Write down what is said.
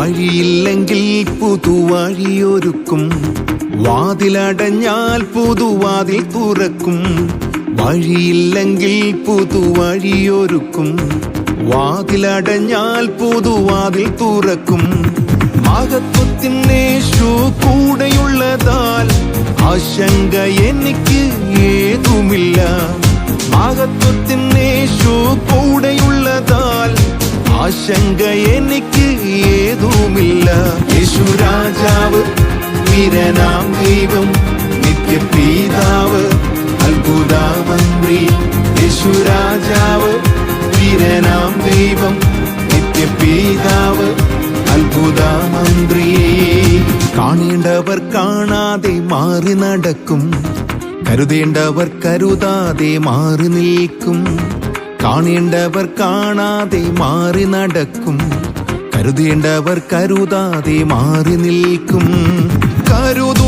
വഴിയില്ലെങ്കിൽ പുതുവഴിയൊരുക്കും, വാതിലടഞ്ഞാൽ പുതുവാതിൽ തുറക്കും. വഴിയില്ലെങ്കിൽ പുതുവഴിയൊരുക്കും, വാതിലടഞ്ഞാൽ പുതുവാതിൽ തുറക്കും. മഹത്വത്തിനേശു കൂടെയുള്ളതാൽ ആശങ്ക എനിക്ക് ഏതുമില്ല. മഹത്വത്തിനേശു കൂടെയുള്ളതാൽ ആശങ്ക എനിക്ക് ഏതുമില്ല. യേശു രാജാവ്, വീരനാം ദൈവം, നിത്യപിതാവ്, അത്ഭുതമന്ത്രി. യേശു രാജാവ്, വീരനാം ദൈവം, നിത്യപിതാവ്, അത്ഭുതമന്ത്രി. കാണേണ്ടവർ കാണാതെ മാറി നടക്കും, കരുതേണ്ടവർ കരുതാതെ മാറി നിൽക്കും. കാണേണ്ടവർ കാണാതെ മാറി നടക്കും, കരുതേണ്ടവർ കരുതാതെ മാറി നിൽക്കും. കരുതു